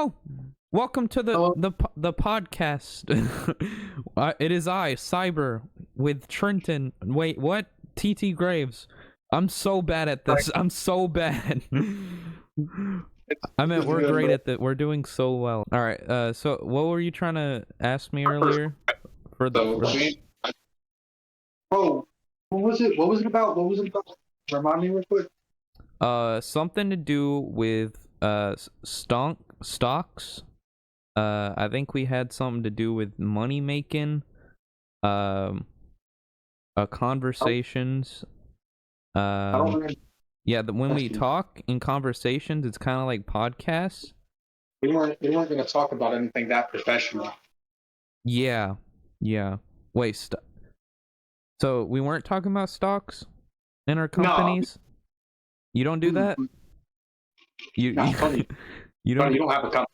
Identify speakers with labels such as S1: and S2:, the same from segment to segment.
S1: Hello, welcome to
S2: Hello.
S1: the podcast. It is I, Cyber, with Trenton. Wait, what? TT Graves. I'm so bad at this. I'm so bad. I meant
S2: It's
S1: we're
S2: good,
S1: great
S2: bro.
S1: at that. We're doing so well. All right. So what were you trying to ask me earlier? For the
S2: So, oh, what was it? What was it about? What was it about? Remind me real quick.
S1: something to do with stocks. I think we had something to do with money making. Um, conversations.
S2: I don't remember
S1: Yeah, when we
S2: asking.
S1: talk in conversations, it's kind of like podcasts.
S2: We weren't going to talk about anything that professional.
S1: Yeah, yeah. Wait, so we weren't talking about stocks in our
S2: No,
S1: companies? You don't do that?
S2: mm,
S1: You
S2: no,
S1: you,
S2: funny.
S1: you don't
S2: Funny,
S1: do.
S2: you don't have a company.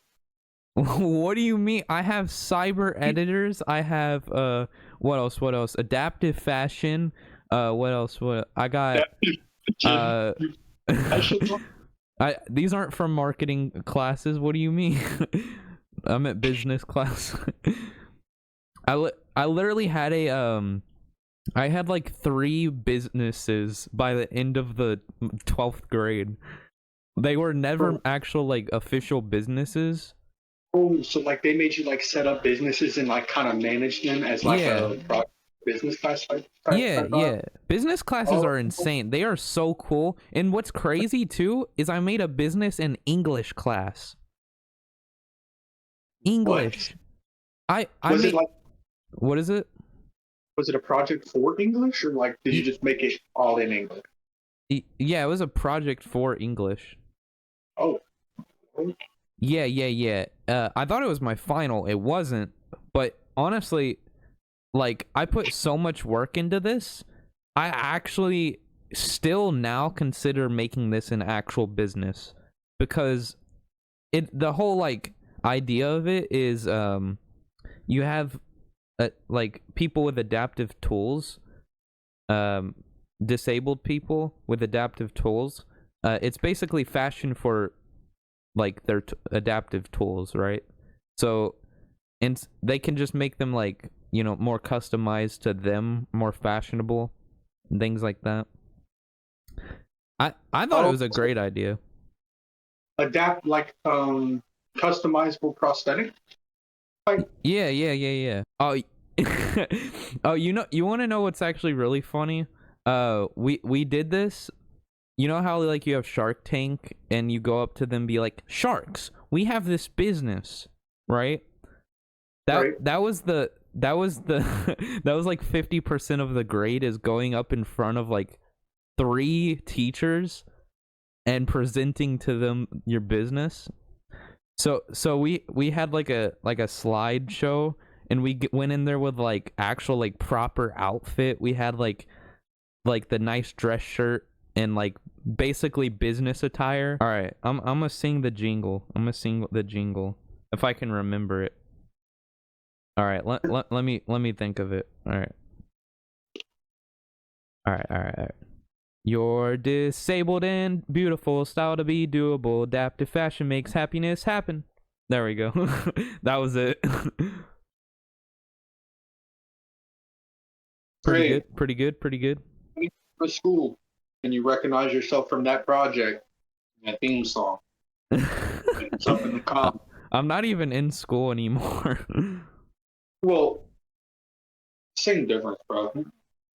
S1: What do you mean? I have cyber editors. I have what else? What else? Adaptive fashion. What else? What I got? Uh,
S2: I should.
S1: these aren't from marketing classes. What do you mean? I'm at business class. I literally had I had like 3 businesses by the end of the 12th grade. They were never actual like official businesses.
S2: Oh, so like they made you like set up businesses and like kind of manage them as like
S1: Yeah.
S2: a business class
S1: Yeah,
S2: type of.
S1: yeah. Business classes
S2: Oh,
S1: are insane. They are so cool. And what's crazy too is I made a business and English class.
S2: what?
S1: English. I
S2: Was it
S1: made
S2: like?
S1: what is it?
S2: Was it a project for English or like did you
S1: E-
S2: just make it all in English?
S1: yeah, it was a project for English.
S2: Oh,
S1: Yeah, yeah, yeah. I thought it was my final. It wasn't. But honestly, like I put so much work into this. I actually still now consider making this an actual business because the whole like idea of it is you have like people with adaptive tools, um disabled people with adaptive tools. It's basically fashion for like their adaptive tools, right? So and they can just make them like, more customized to them, more fashionable and things like that. I thought it
S2: oh,
S1: was a
S2: so
S1: great idea.
S2: adapt like customizable prosthetic. Like,
S1: Yeah, yeah, yeah, yeah. Oh, oh, you want to know what's actually really funny? We did this. You know how like you have Shark Tank and you go up to them and be like, "Sharks, we have this business," right? That
S2: right?
S1: that was the that was the that was like 50% of the grade is going up in front of like 3 teachers and presenting to them your business. So we had like a slideshow, and we went in there with like actual like proper outfit. We had like the nice dress shirt and like basically business attire. All right, I'm gonna sing the jingle. I'm gonna sing the jingle if I can remember it. All right, let me think of it. All right. All right, all right, all right. You're disabled and beautiful, style to be doable. Adaptive fashion makes happiness happen. There we go. That was it. Pretty
S2: Great.
S1: good, pretty good, pretty good.
S2: For school, and you recognize yourself from that project, that theme song, it's up in the
S1: I-
S2: comments.
S1: I'm not even in school anymore.
S2: Well, same difference, bro.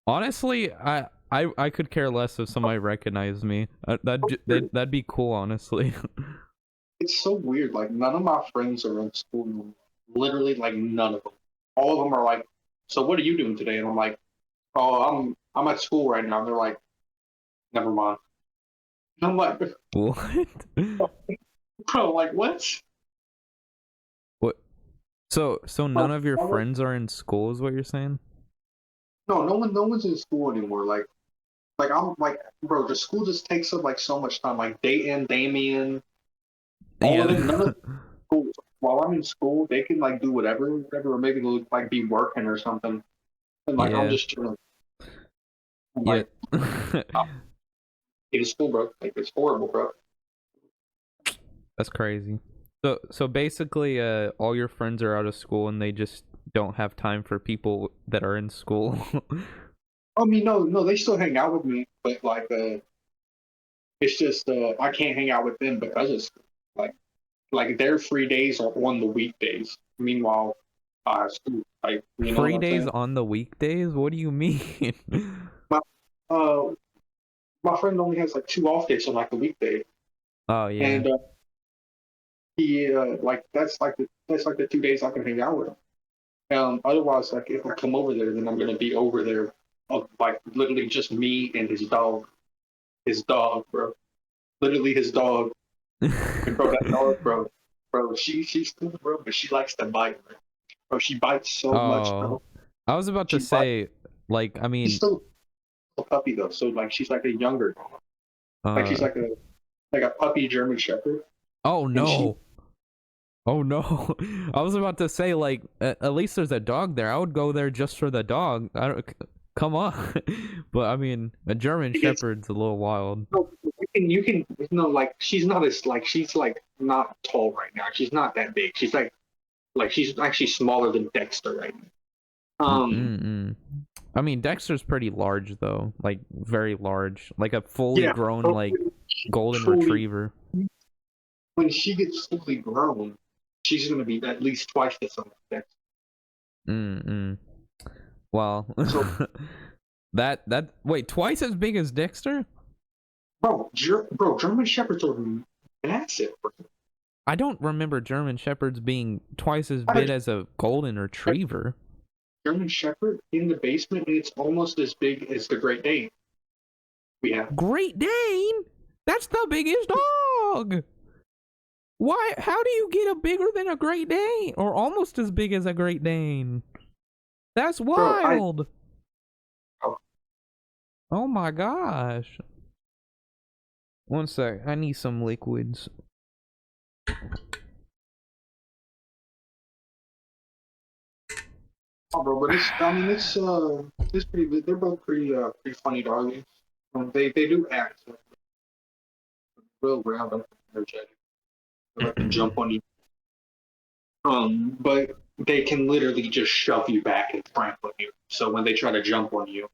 S1: Honestly, I could care less if somebody recognized me. That'd be cool, honestly.
S2: It's so weird. Like none of my friends are in school anymore. Literally, like none of them. All of them are like, "So what are you doing today?" And I'm like, "Oh, I'm at school right now." And they're like, "Never mind." And I'm like,
S1: What?
S2: "Bro, like what?"
S1: What? So
S2: Like,
S1: none of your friends are in school, is what you're saying?
S2: no, no one's in school anymore. Like I'm like, bro, the school just takes up like so much time. Like Dayton, Damien, all of them, none of
S1: Yeah.
S2: school. While I'm in school, they can like do whatever, or maybe they'll like be working or something. And like I'm
S1: Yeah.
S2: just chilling. I'm
S1: Yeah.
S2: like, I'm in school, bro. Like it's horrible, bro.
S1: That's crazy. So basically, all your friends are out of school and they just don't have time for people that are in school.
S2: I mean, no, they still hang out with me, but like, it's just I can't hang out with them because of school. Like their free days are on the weekdays. Meanwhile, school, like you know what
S1: Free
S2: I'm
S1: days
S2: saying?
S1: on the weekdays? What do you mean?
S2: My uh, my friend only has like 2 off days on like the weekday,
S1: Oh yeah.
S2: and he like that's like the 2 days I can hang out with him. Otherwise, like if I come over there, then I'm gonna be over there, like literally just me and his dog, bro. Literally his dog, and bro, that dog, bro, she's cool, bro, but she likes to bite, bro. She bites so much,
S1: Oh,
S2: bro.
S1: I was about to
S2: She bites.
S1: say, like, I
S2: She's
S1: mean,
S2: still a puppy though, so like she's like a younger, like she's
S1: uh,
S2: like a puppy German Shepherd,
S1: oh
S2: and she
S1: no. Oh no. I was about to say, like, at least there's a dog there. I would go there just for the dog. I don't, come on. But I mean, a German
S2: she gets
S1: Shepherd's a little wild.
S2: no, you can no like she's not as like she's like not tall right now. She's not that big. She's like she's actually smaller than Dexter right now.
S1: Mm-mm-mm. I mean, Dexter's pretty large though, like very large, like a fully
S2: Yeah,
S1: grown
S2: but
S1: like golden
S2: fully
S1: retriever.
S2: when she gets fully grown, she's gonna be at least twice the size of Dexter.
S1: Mm-mm. Well,
S2: So,
S1: that wait, twice as big as Dexter?
S2: bro, German Shepherds are massive. Bro.
S1: I don't remember German Shepherds being twice as
S2: I had
S1: big as a golden
S2: a
S1: retriever.
S2: German Shepherd in the basement, and it's almost as big as the Great Dane we have.
S1: Great Dane? That's the biggest dog. Why? How do you get a bigger than a Great Dane, or almost as big as a Great Dane? That's
S2: Bro,
S1: wild.
S2: oh,
S1: Oh my gosh. One sec. I need some liquids.
S2: bro, but I mean, it's pretty good. They're both pretty funny doggies. They do act real round up, energetic. They like to jump on you. But they can literally just shove you back and trample you. So when they try to jump on you,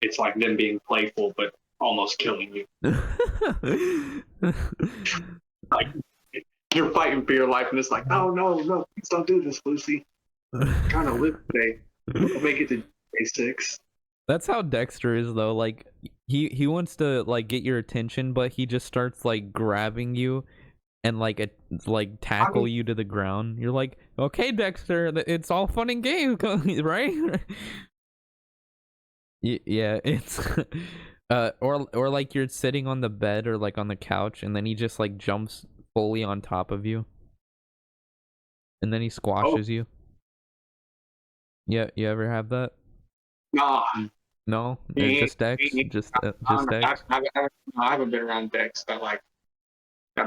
S2: it's like them being playful but almost killing you. Like you're fighting for your life, and it's like, oh no, please don't do this, Lucy. I'm trying to live today. I'll make it to day 6.
S1: That's how Dexter is though. Like he wants to like get your attention, but he just starts like grabbing you and like
S2: I
S1: tackle
S2: mean,
S1: you to the ground. You're like, okay, Dexter, it's all fun and games, right? Yeah, it's or like you're sitting on the bed or like on the couch, and then he just like jumps fully on top of you, and then he
S2: oh
S1: squashes you. Yeah, you ever have that?
S2: nah,
S1: No,
S2: he
S1: just Dex,
S2: ain't, I,
S1: just
S2: don't know,
S1: Dex.
S2: I haven't been around Dex that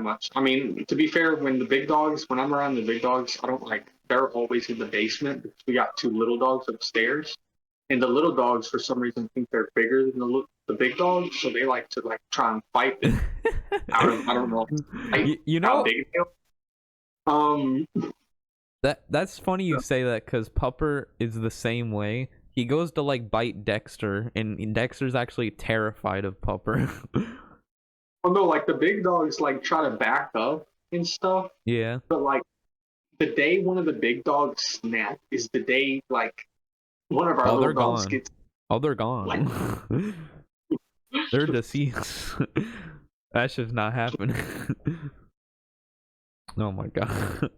S2: much. I mean, to be fair, when I'm around the big dogs, I don't like. They're always in the basement because we got 2 little dogs upstairs, and the little dogs for some reason think they're bigger than the big dogs, so they like to like try and fight them out of I don't know
S1: You
S2: how
S1: know
S2: big they are.
S1: that's funny you say that because Pupper is the same way. He goes to like bite Dexter, and Dexter's actually terrified of Pupper.
S2: Well, no, like the big dogs like try to back up and stuff,
S1: Yeah.
S2: but like the day one of the big dogs snap is the day like one of our
S1: Oh,
S2: little
S1: they're
S2: dogs
S1: gone.
S2: gets
S1: Oh, they're
S2: like
S1: gone. They're deceased. That should not happen. Oh my god.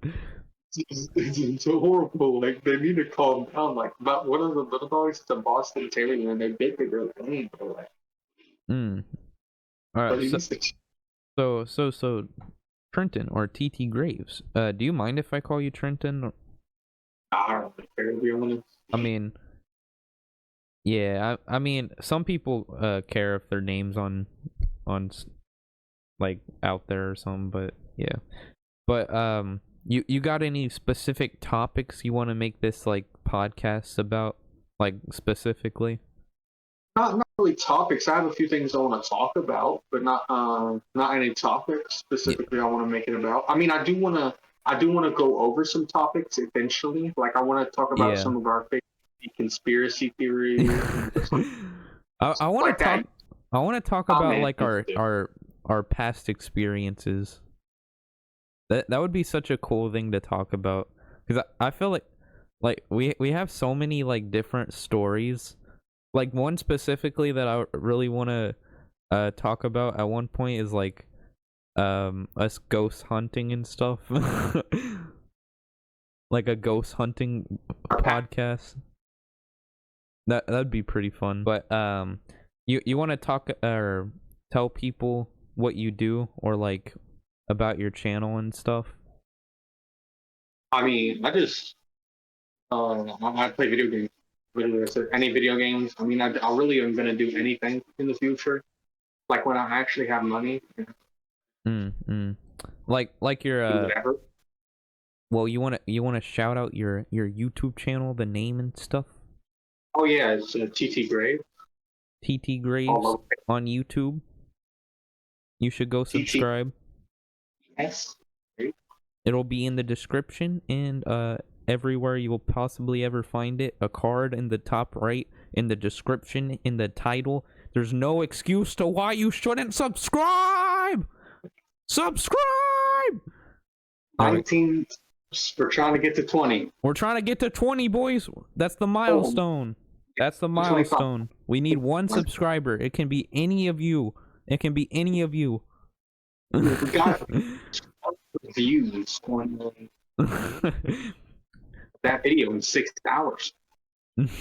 S2: it's so horrible. Like they need to calm down. Like about one of the little dogs is a Boston Terrier, and they bit the girl name. Like,
S1: Mm. All
S2: but
S1: right.
S2: he
S1: So
S2: needs to.
S1: so Trenton or TT Graves. Do you mind if I call you Trenton?
S2: I don't care to be honest.
S1: I mean, yeah. I mean, some people care if their names on like out there or something, but yeah. But you got any specific topics you want to make this like podcast about, like specifically?
S2: Not really topics. I have a few things I want to talk about, but not any topics
S1: Yeah.
S2: specifically I want to make it about. I mean, I do want to go over some topics eventually. Like I want to talk about
S1: Yeah.
S2: some of our favorite conspiracy theories and just like
S1: I want to
S2: like that.
S1: talk. I want to talk
S2: Oh
S1: about
S2: man,
S1: like our past experiences. That would be such a cool thing to talk about because I feel like we have so many like different stories. Like one specifically that I really want to talk about at one point is like us ghost hunting and stuff. Like a ghost hunting podcast. That'd be pretty fun. But you want to talk or tell people what you do or like about your channel and stuff?
S2: I mean, I play video games. Literally, I said any video games. I mean, I really am gonna do anything in the future. Like when I actually have money,
S1: Mm. Like your
S2: do whatever.
S1: well, you want to shout out your YouTube channel, the name and stuff?
S2: Oh yeah, it's TT Grave.
S1: TT
S2: All
S1: Graves
S2: over
S1: on YouTube. You should go subscribe.
S2: TTS.
S1: It'll be in the description and everywhere you will possibly ever find it. A card in the top right, in the description, in the title. There's no excuse to why you shouldn't subscribe. Subscribe. There we
S2: 19. We're trying to get to 20.
S1: We're trying to get to 20, boys. That's the
S2: Oh,
S1: milestone. That's the
S2: 25.
S1: milestone. We need one subscriber. It can be any of you. It can be any of you.
S2: We got views on that video in 6 hours,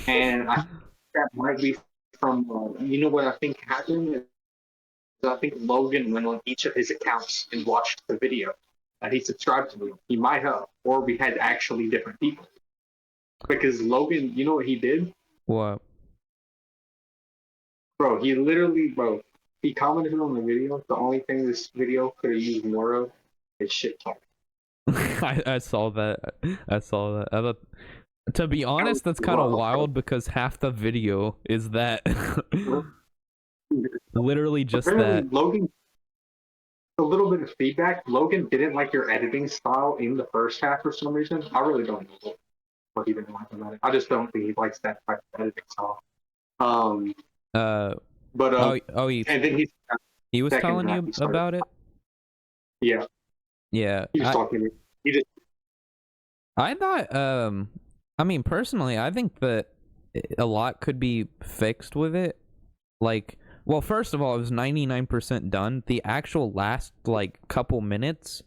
S2: and that might be from. You know what I think happened? I think Logan went on each of his accounts and watched the video that he subscribed to. He might have, or we had actually different people. Because Logan, you know what he did?
S1: What?
S2: Bro, bro, he commented on the video. The only thing this video could have used more of is shit talk.
S1: I saw that. I saw that. To be honest, that's kind of wild because half the video is that. Literally just
S2: Apparently,
S1: that.
S2: Logan, a little bit of feedback. Logan didn't like your editing style in the first half for some reason. I really don't know what he didn't like about it. I just don't think he likes that type of editing style. Um,
S1: Uh
S2: but and then
S1: he was
S2: second
S1: telling
S2: half,
S1: you about it?
S2: Yeah,
S1: Yeah.
S2: he was talking to me. He just
S1: I thought I mean personally, I think that a lot could be fixed with it. Like, well, first of all, it was 99% done. The actual last like couple minutes,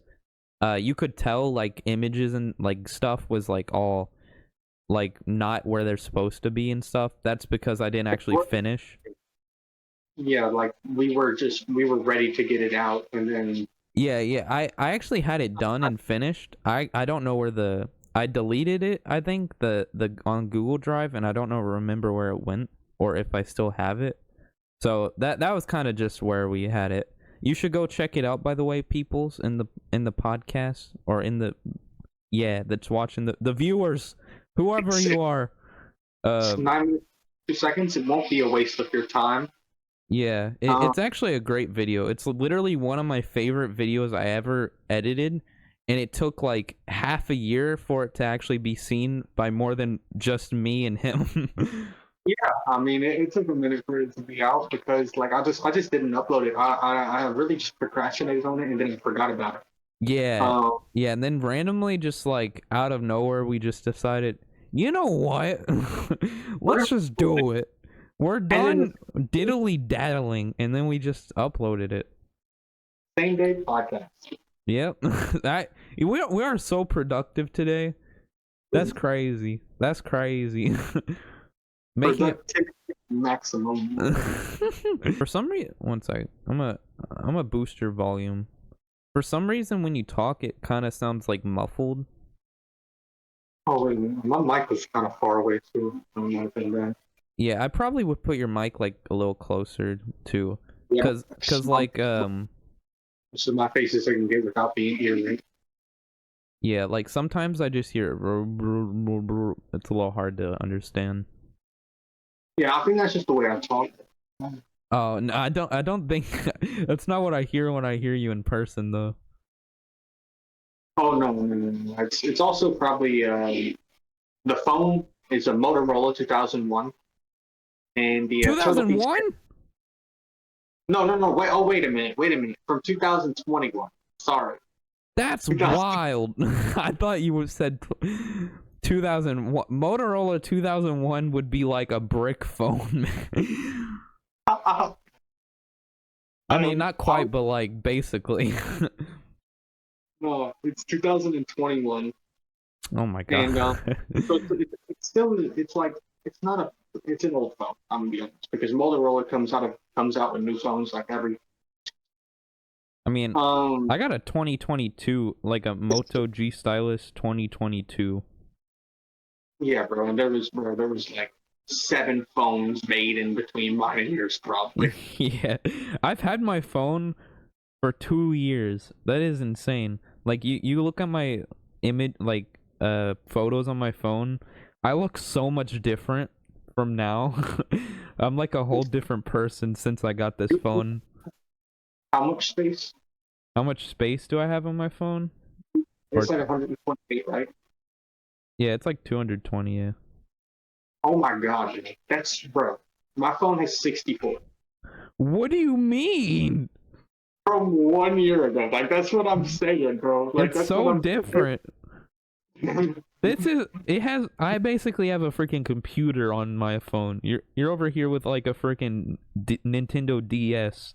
S1: you could tell like images and like stuff was like all like not where they're supposed to be and stuff. That's because I didn't actually finish.
S2: yeah, like we were ready to get it out, and then
S1: Yeah. I actually had it done and finished. I don't know where I deleted it, I think, the on Google Drive, and I don't know remember where it went or if I still have it. So that was kind of just where we had it. You should go check it out, by the way, peoples, in the podcast or in the that's watching the viewers, whoever you are.
S2: 2 seconds. It won't be a waste of your time.
S1: Yeah, it's actually a great video. It's literally one of my favorite videos I ever edited, and it took like half a year for it to actually be seen by more than just me and him.
S2: Yeah, I mean, it took a minute for it to be out because, like, I just didn't upload it. I really just procrastinated on it and then forgot about it.
S1: Yeah,
S2: Um,
S1: yeah, and then randomly, just like out of nowhere, we just decided, you know what? Let's just do it. We're done diddly daddling, and then we just uploaded it.
S2: same day podcast.
S1: Yep, we are so productive today. That's crazy. That's crazy. Making
S2: Productivity maximum.
S1: For some reason, one second. I'm a boost your volume. For some reason, when you talk, it kind of sounds like muffled.
S2: Oh, wait, my mic was kind of far away too. I don't know if that.
S1: Yeah, I probably would put your mic like a little closer too,
S2: Yeah,
S1: cause like
S2: so my face is I can get without being earring.
S1: yeah, like sometimes I just hear it's a little hard to understand.
S2: Yeah, I think that's just the way I talk.
S1: Oh no, I don't think that's not what I hear when I hear you in person though.
S2: Oh no, no, no, no. It's also probably the phone is a Motorola 2001, and the total piece.
S1: 2001?
S2: No, no, no. Wait. Oh, wait a minute. Wait a minute. From 2021. Sorry.
S1: That's
S2: 2000.
S1: wild. I thought you would said 2001. Motorola 2001 would be like a brick phone. I mean, not
S2: I,
S1: quite, but like basically.
S2: no, it's 2021,
S1: Oh my god.
S2: and so it's still it's like it's not a it's an old phone. I'm gonna be honest because Motorola comes out with new phones like every
S1: I mean,
S2: um
S1: I got a 2022, like a Moto G Stylus 2022.
S2: yeah, bro. And there was like 7 phones made in between mine and yours probably.
S1: Yeah, I've had my phone for 2 years. That is insane. Like you look at my image, like photos on my phone. I look so much different from now. I'm like a whole different person since I got this phone.
S2: How much space?
S1: How much space do I have on my phone? Or
S2: It's like 128, right?
S1: yeah, it's like 220. Yeah.
S2: Oh my god, man. That's bro. My phone has 64
S1: What do you mean?
S2: from 1 year ago. Like that's what I'm saying, bro. Like
S1: It's
S2: that's what
S1: so
S2: I'm
S1: different.
S2: saying.
S1: This is it has I basically have a freaking computer on my phone. You're over here with like a freaking Nintendo DS.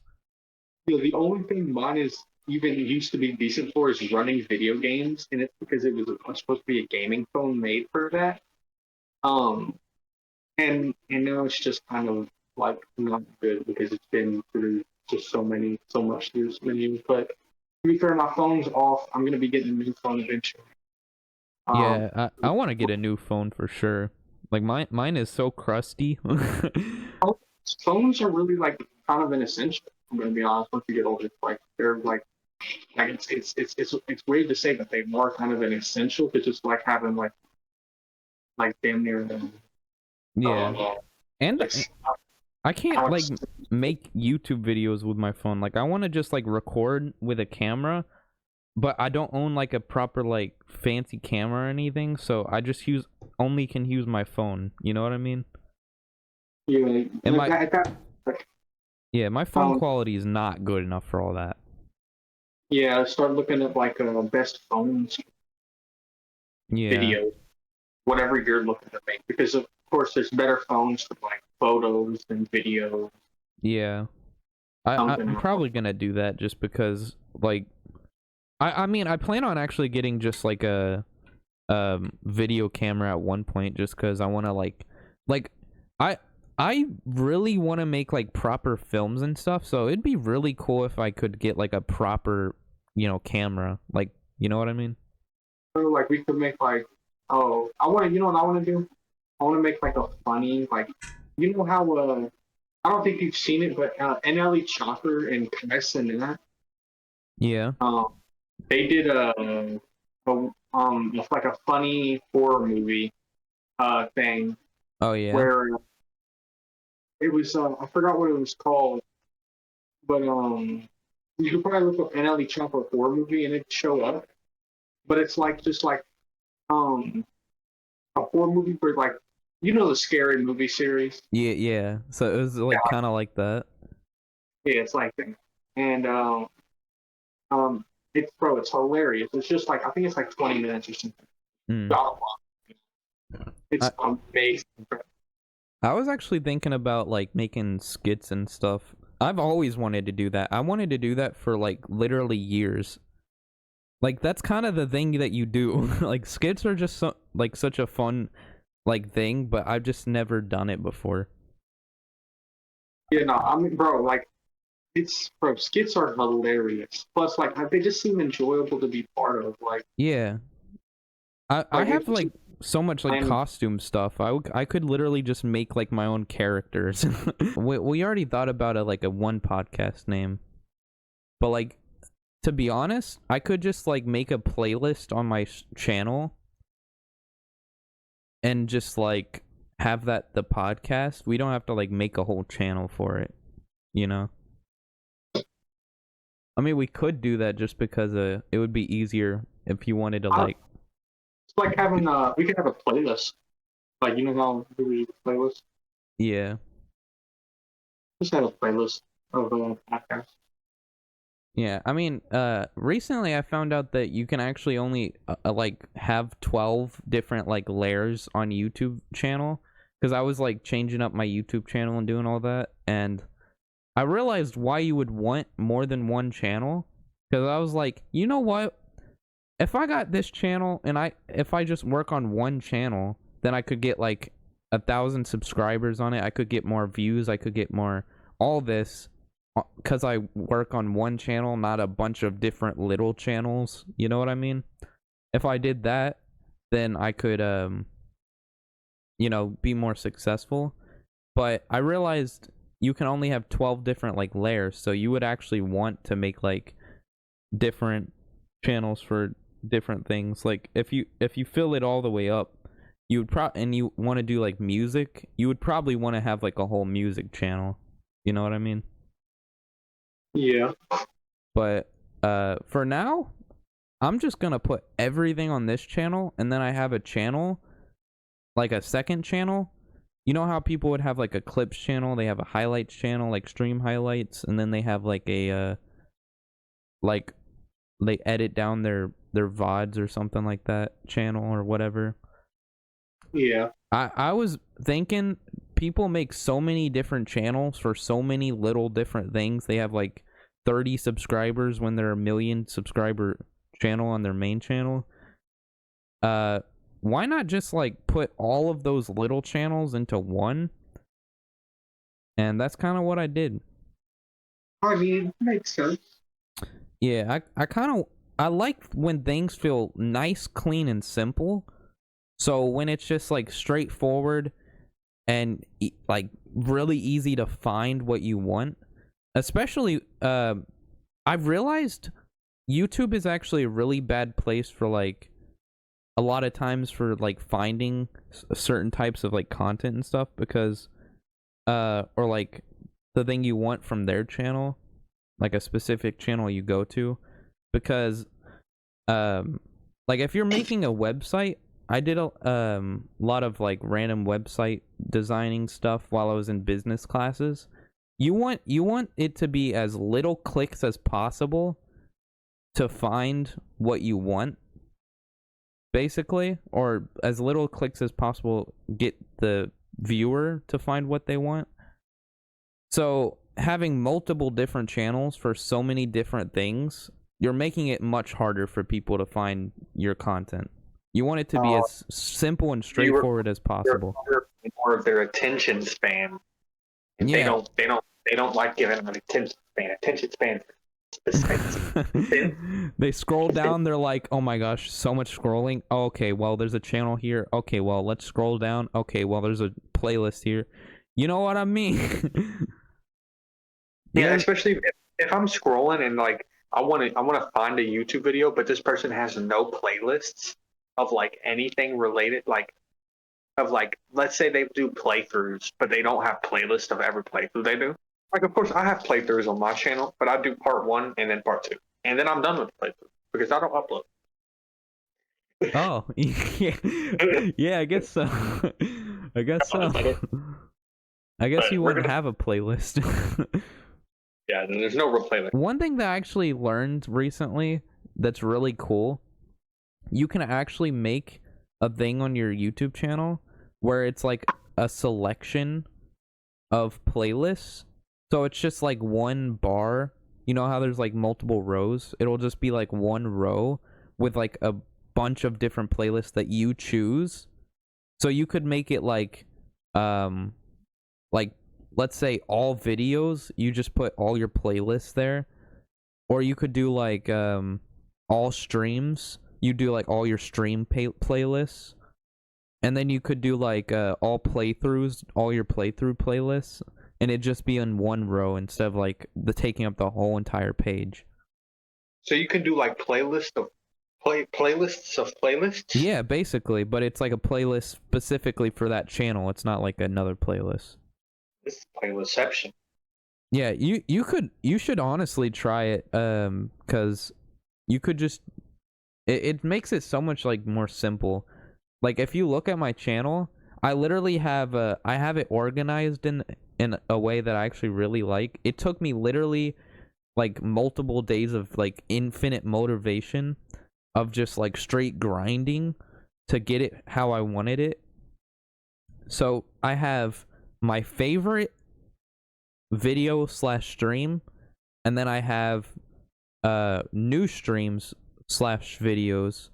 S2: You know, the only thing mine is even used to be decent for is running video games, and it's because it was supposed to be a gaming phone made for that. Um, and now it's just kind of like not good because it's been through just so much use menus. But to be fair, my phone's off. I'm gonna be getting a new phone eventually. Um,
S1: Yeah, I want to get a new phone for sure. Like mine is so crusty.
S2: phones are really like kind of an essential. I'm gonna be honest. Once you get older, like they're like it's weird to say that they are kind of an essential because it's like having like damn near
S1: Yeah.
S2: uh,
S1: And
S2: like
S1: I can't like
S2: apps.
S1: make YouTube videos with my phone. Like I want to just like record with a camera, but I don't own like a proper like fancy camera or anything, so I just only can use my phone. You know what I mean?
S2: You know,
S1: And
S2: like
S1: my
S2: that like,
S1: yeah, my phone quality is not good enough for all that.
S2: yeah, start looking at like best phones
S1: Yeah.
S2: video, whatever you're looking to make, because of course there's better phones for like photos and video,
S1: Yeah. I'm
S2: something.
S1: probably gonna do that just because like I mean I plan on actually getting just like a video camera at one point just because I want to like I I really want to make like proper films and stuff, so it'd be really cool if I could get like a proper camera, like you know what I mean.
S2: So like we could make like oh I want to you know what I want to do? I want to make like a funny like you know how I don't think you've seen it, but NLE Chopper and Chris and that
S1: Yeah.
S2: um they did it's like a funny horror movie thing
S1: Oh yeah.
S2: where it was I forgot what it was called, but you could probably look up NLE Chopper horror movie and it'd show up. But it's like just like um a horror movie for like you know the scary movie series.
S1: Yeah, yeah. So it was like
S2: Yeah,
S1: kind of like that.
S2: yeah, it's like that. And um it's bro, it's hilarious. It's just like I think it's like 20 minutes or something.
S1: Mm.
S2: It's
S1: I
S2: amazing.
S1: I was actually thinking about like making skits and stuff. I've always wanted to do that. I wanted to do that for like literally years. Like that's kind of the thing that you do. Like skits are just like such a fun like thing, but I've just never done it before.
S2: Yeah, no, I mean, bro, like it's bro, skits are hilarious. Plus, like they just seem enjoyable to be part of.
S1: Yeah. I
S2: Like
S1: have
S2: it's
S1: like
S2: just
S1: so much like
S2: random.
S1: costume stuff. I could literally just make like my own characters. We already thought about a one podcast name. But like to be honest, I could just like make a playlist on my channel and just like have the podcast, we don't have to like make a whole channel for it, you know. I mean, we could do that just because it would be easier if you wanted to like.
S2: It's like having we could have a playlist. Like, you know how we use a playlist?
S1: Yeah.
S2: Just have a playlist of podcasts.
S1: Yeah, I mean, recently I found out that you can actually only like have 12 different like layers on YouTube channel, because I was like changing up my YouTube channel and doing all that, and I realized why you would want more than one channel, because I was like, you know what? If I got this channel and if I just work on one channel, then I could get like 1,000 subscribers on it. I could get more views. I could get more all this because I work on one channel, not a bunch of different little channels. You know what I mean? If I did that, then I could, you know, be more successful. But I realized you can only have 12 different like layers, so you would actually want to make like different channels for different things. Like if you fill it all the way up, you would and you want to do like music, you would probably want to have like a whole music channel. You know what I mean?
S2: Yeah.
S1: But for now, I'm just gonna put everything on this channel, and then I have a channel, like a second channel. You know how people would have like a clips channel, they have a highlights channel, like stream highlights, and then they have like a like they edit down their VODs or something like that channel or whatever.
S2: Yeah.
S1: I was thinking people make so many different channels for so many little different things. They have like 30 subscribers when they're a 1 million subscriber channel on their main channel. Why not just like put all of those little channels into one? And that's kind of what I did.
S2: I mean, it makes sense.
S1: Yeah, I like when things feel nice, clean, and simple. So when it's just like straightforward and like really easy to find what you want, especially I've realized YouTube is actually a really bad place for like a lot of times for like finding certain types of like content and stuff, because or like the thing you want from their channel, like a specific channel you go to, because like if you're making a website, I did a lot of like random website designing stuff while I was in business classes. You want it to be as little clicks as possible to find what you want, basically, or as little clicks as possible get the viewer to find what they want. So having multiple different channels for so many different things, you're making it much harder for people to find your content. You want it to be as simple and straightforward as possible.
S2: More of their attention span. And
S1: yeah.
S2: They don't like giving an attention span. Attention span.
S1: They scroll down, they're like, oh my gosh, so much scrolling. Oh, okay, well there's a channel here. Okay, well let's scroll down. Okay, well there's a playlist here. You know what I mean?
S2: Yeah, especially if I'm scrolling and like I want to find a YouTube video, but this person has no playlists of like anything related, like of like, let's say they do playthroughs, but they don't have playlists of every playthrough they do. Like, of course, I have playthroughs on my channel, but I do part 1 and then part 2, and then I'm done with the playthrough because I don't upload.
S1: Oh, yeah, yeah, I guess so. I guess so. I guess you wouldn't have a playlist.
S2: Yeah, there's no real playlist.
S1: One thing that I actually learned recently that's really cool, you can actually make a thing on your YouTube channel where it's like a selection of playlists. So it's just like one bar. You know how there's like multiple rows? It'll just be like one row with like a bunch of different playlists that you choose. So you could make it like let's say all videos, you just put all your playlists there. Or you could do like all streams, you do like all your stream playlists. And then you could do like all playthroughs, all your playthrough playlists, and it'd just be in one row instead of like taking up the whole entire page.
S2: So you can do like playlists of Playlists of playlists.
S1: Yeah, basically, but it's like a playlist specifically for that channel. It's not like another playlist.
S2: This is playlistception.
S1: Yeah, you should honestly try it, cuz you could just it makes it so much like more simple. Like if you look at my channel, I literally have I have it organized in a way that I actually really like. It took me literally like multiple days of like infinite motivation of just like straight grinding to get it how I wanted it. So I have my favorite video slash stream, and then I have new streams slash videos,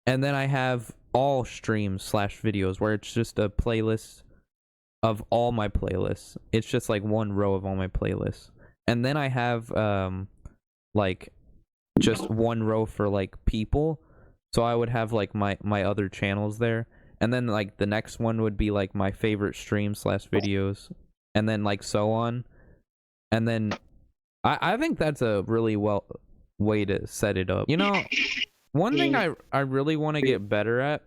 S1: and then I have all streams slash videos where it's just a playlist of all my playlists. It's just like one row of all my playlists. And then I have like just one row for like people. So I would have like my other channels there. And then like the next one would be like my favorite streams slash videos. And then like so on. And then I think that's a really well way to set it up. You know, one thing I really want to get better at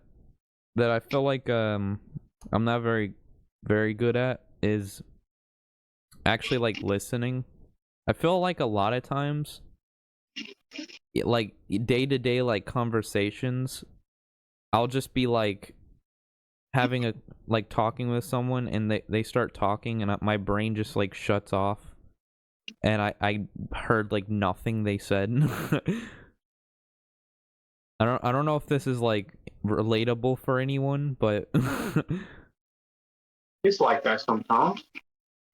S1: that I feel like I'm not very good at is actually like listening. I feel like a lot of times like day-to-day like conversations, I'll just be like having a like talking with someone and they start talking and my brain just like shuts off and I heard like nothing they said. I don't know if this is like relatable for anyone, but
S2: It's like that sometimes.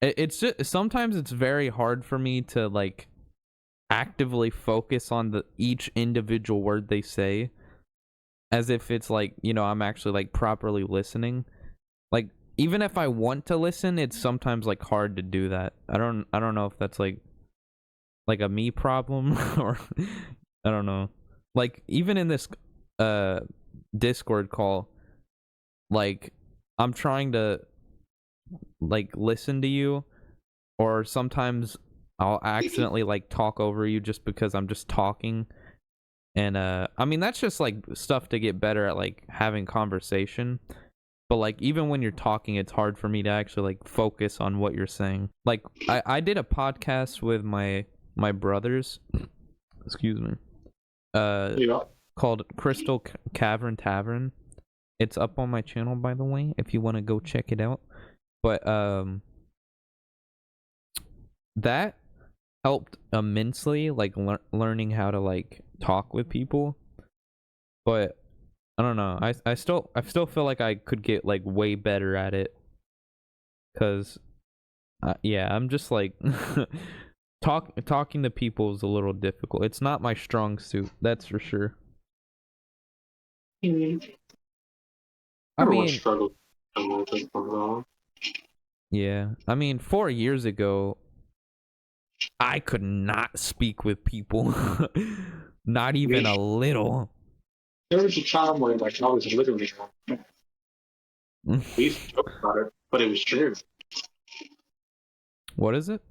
S1: it's just sometimes it's very hard for me to like actively focus on the each individual word they say as if it's like, you know, I'm actually like properly listening. Like even if I want to listen, it's sometimes like hard to do that. I don't know if that's like a me problem or I don't know. Like even in this Discord call, like I'm trying to like listen to you, or sometimes I'll accidentally like talk over you just because I'm just talking. And I mean that's just like stuff to get better at like having conversation. But like even when you're talking, it's hard for me to actually like focus on what you're saying. Like I did a podcast with my brothers, excuse me,
S2: Yeah.
S1: called Crystal Cavern Tavern. It's up on my channel, by the way, if you want to go check it out. But that helped immensely, like learning how to like talk with people. But I don't know. I still feel like I could get like way better at it. Cause yeah, I'm just like talking to people is a little difficult. It's not my strong suit, that's for sure. I
S2: Everyone
S1: mean,
S2: struggles a little bit from
S1: yeah. I mean, 4 years ago, I could not speak with people. Not even a little.
S2: There was a time where like I was literally we used to joke about it, but it was true.
S1: What is it?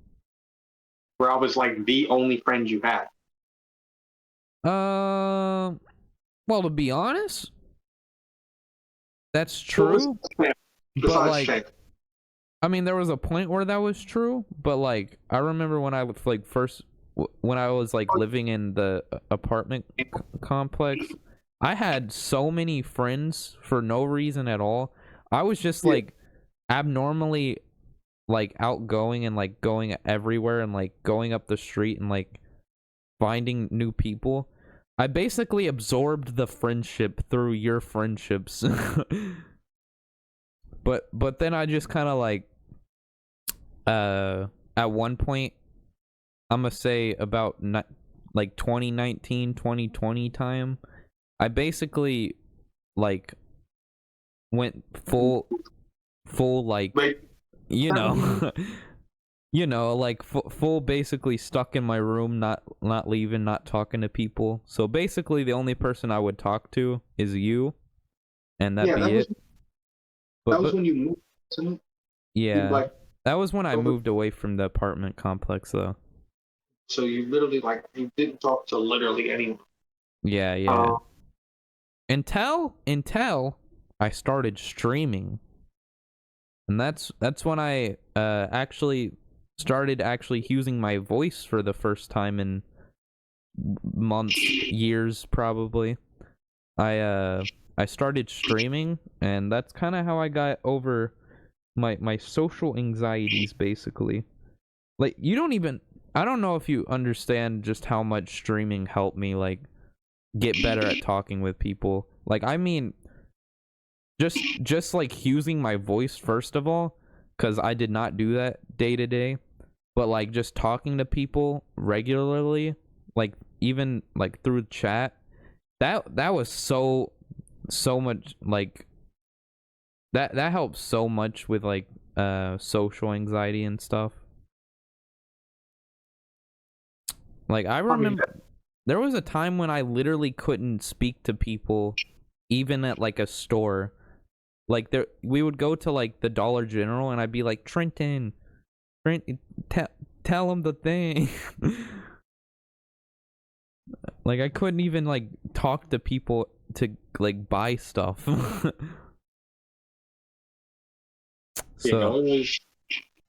S2: Where I was like the only friend you had.
S1: Well, to be honest, that's
S2: What was
S1: true. But
S2: besides
S1: like,
S2: Shay?
S1: I mean, there was a point where that was true. But like, I remember when I was like first, when I was like living in the apartment complex, I had so many friends for no reason at all. I was just like abnormally like outgoing and like going everywhere and like going up the street and like finding new people. I basically absorbed the friendship through your friendships. But then I just kind of like at one point I'm gonna say about like 2019 2020 time, I basically like went full like,
S2: Wait,
S1: you know, you know, like full basically stuck in my room, not leaving, not talking to people. So basically the only person I would talk to is you, and that'd
S2: yeah,
S1: be it.
S2: that was
S1: But
S2: when you moved, isn't it? You
S1: yeah,
S2: like
S1: that was when I
S2: over,
S1: moved away from the apartment complex though.
S2: so you literally like you didn't talk to literally anyone.
S1: Yeah, yeah.
S2: Uh,
S1: Until I started streaming. And that's when I actually started actually using my voice for the first time in months, years probably. I started streaming, and that's kind of how I got over my social anxieties basically. Like you don't even I don't know if you understand just how much streaming helped me like get better at talking with people. Like I mean just like using my voice first of all, cuz I did not do that day to day, but like just talking to people regularly, like even like through chat, that was so much like that helps so much with like social anxiety and stuff. Like I
S2: I mean,
S1: remember there was a time when I literally couldn't speak to people even at like a store. Like there we would go to like the Dollar General and I'd be like, Trenton, tell him the thing. Like I couldn't even like talk to people to like buy stuff.
S2: you
S1: So
S2: know, it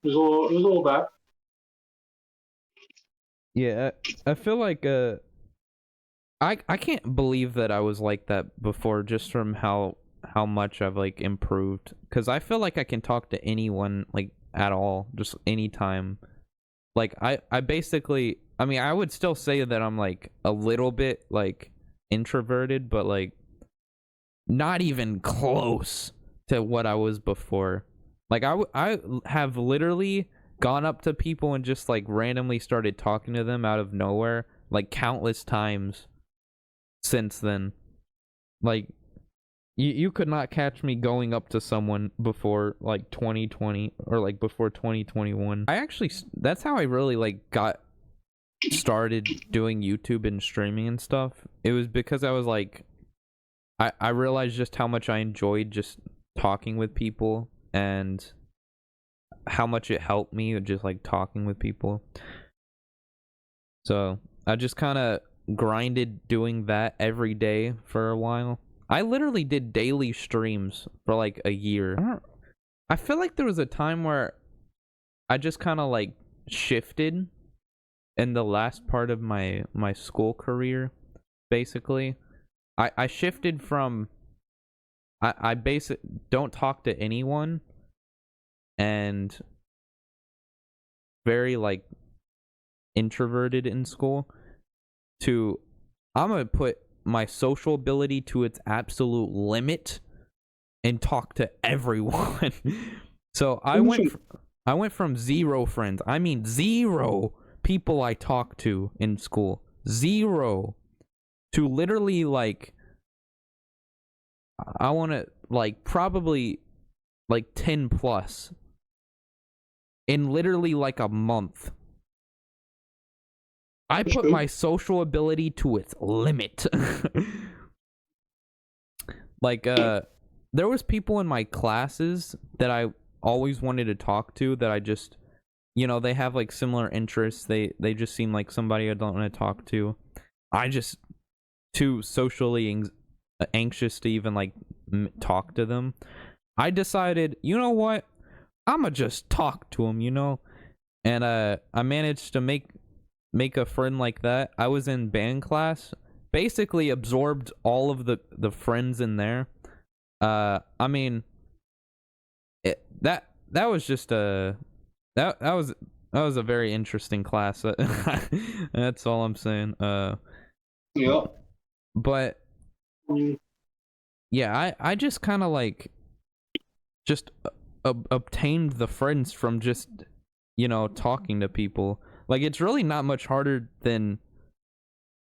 S2: was all that.
S1: yeah, I feel like I can't believe that I was like that before, just from how much I've like improved, because I feel like I can talk to anyone like at all, just anytime. Like I basically, I mean, I would still say that I'm like a little bit like introverted, but like not even close to what I was before. Like I have literally gone up to people and just like randomly started talking to them out of nowhere like countless times since then. Like you could not catch me going up to someone before like 2020 or like before 2021. I actually that's how I really like got started doing YouTube and streaming and stuff. It was because I was like I realized just how much I enjoyed just talking with people and how much it helped me just like talking with people. So I just kind of grinded doing that every day for a while. I literally did daily streams for like a year. I feel like there was a time where I just kind of like shifted in the last part of my school career. Basically, I shifted from I basic don't talk to anyone and very like introverted in school to I'm gonna put my social ability to its absolute limit and talk to everyone. So I went from zero friends. I mean zero people I talked to in school. Zero to literally like I want to like probably like 10 plus in literally like a month. I put my social ability to its limit. Like there was people in my classes that I always wanted to talk to that I just they have like similar interests. They just seem like somebody I don't want to talk to. I just too socially anxious to even like talk to them. I decided, you know what? I'ma just talk to them, and I managed to make a friend like that. I was in band class, basically absorbed all of the friends in there. I mean, that was just that was a very interesting class. That's all I'm saying.
S2: Yeah.
S1: But yeah, I just kind of like just obtained the friends from just talking to people. Like it's really not much harder than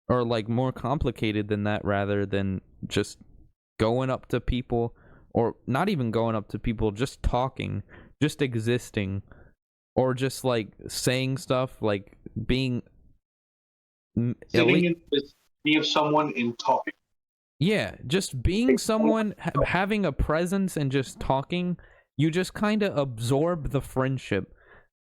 S1: or like more complicated than that, rather than just going up to people, or not even going up to people, just talking, just existing, or just like saying stuff, like being
S2: Sitting in this be of someone and talking.
S1: yeah, just being someone, having a presence and just talking, you just kind of absorb the friendship.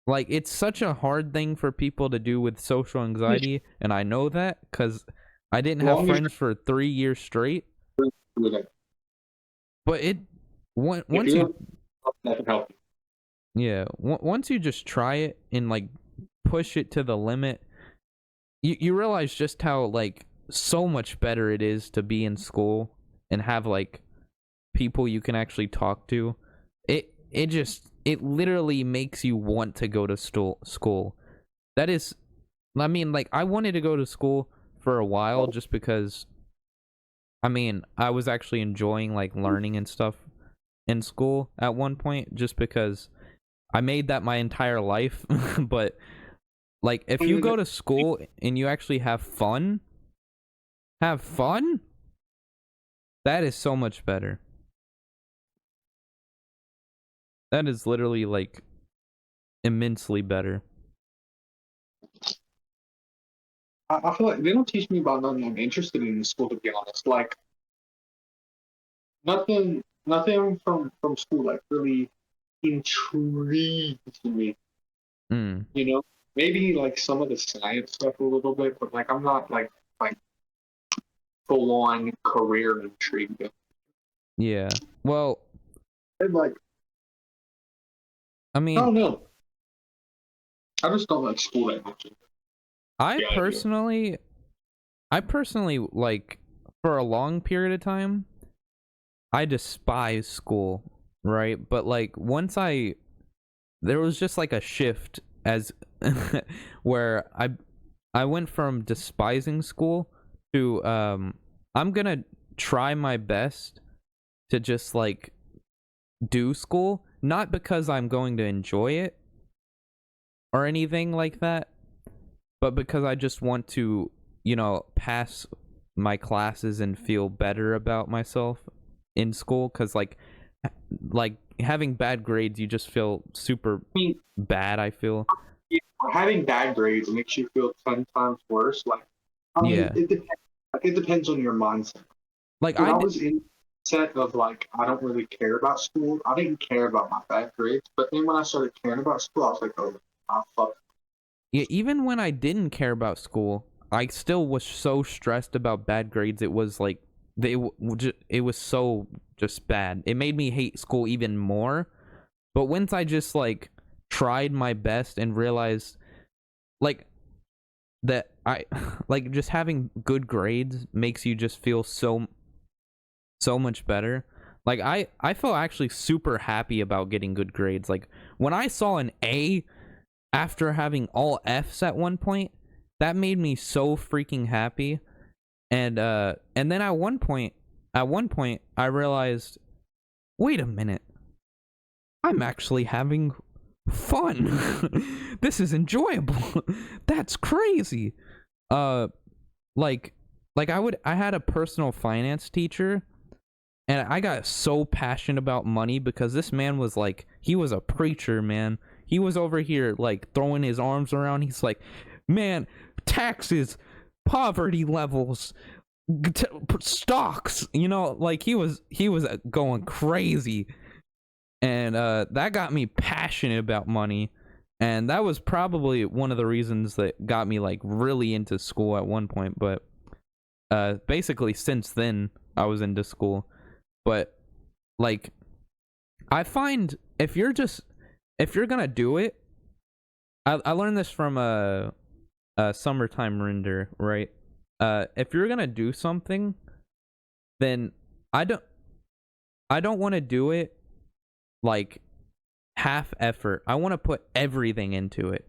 S1: Like it's such a hard thing for people to do with social anxiety, and I know that because I didn't
S2: As
S1: have
S2: long as
S1: friends for 3 years straight,
S2: you're with it.
S1: but
S2: If
S1: once you,
S2: that can help
S1: yeah, once you just try it and like push it to the limit, you realize just how like so much better it is to be in school and have like people you can actually talk to. It literally makes you want to go to school. That is, I mean, like I wanted to go to school for a while
S2: you.
S1: just because, I mean, I was actually enjoying like learning and stuff in school at one point just because I made that my entire life. But like if you go to school and you actually have fun, that is so much better. That is literally like immensely better.
S2: I feel like they don't teach me about nothing I'm interested in school, to be honest. Like nothing from school like really intrigues me.
S1: Mm,
S2: You know, maybe like some of the science stuff a little bit, but like I'm not like full on career intrigued.
S1: yeah. Well,
S2: And like
S1: I
S2: I
S1: mean,
S2: don't know. I just don't like school that much.
S1: I
S2: The idea.
S1: personally I personally like for a long period of time I despise school, right? But like once there was just like a shift as where I went from despising school to I'm going to try my best to just like do school, not because I'm going to enjoy it or anything like that, but because I just want to, pass my classes and feel better about myself in school. Because like having bad grades, you just feel super
S2: I mean,
S1: bad. I feel.
S2: having bad grades makes you feel 10 times worse. Like, I mean,
S1: Yeah,
S2: it depends. Like, it depends on your mindset.
S1: like
S2: When I was in set of like, I don't really care about school. I didn't care about my bad grades. But then when I started caring about school, I was like, oh, fuck.
S1: yeah. Even when I didn't care about school, I still was so stressed about bad grades. It was like it was so just bad. It made me hate school even more. But once I just like tried my best and realized like that I like just having good grades makes you just feel so much better. Like I felt actually super happy about getting good grades. Like when I saw an A after having all Fs at one point, that made me so freaking happy. And then at one point I realized, wait a minute, I'm actually having fun. This is enjoyable. That's crazy. Uh like I had a personal finance teacher, and I got so passionate about money because this man was like, he was a preacher, man. He was over here like throwing his arms around. He's like, man, taxes, poverty levels, stocks, like he was going crazy. And that got me passionate about money, and that was probably one of the reasons that got me like really into school at one point. But basically since then I was into school. But like I find if you're gonna do it, I learned this from a summertime render, right? If you're gonna do something, then I don't I don't want to do it like half effort. I want to put everything into it.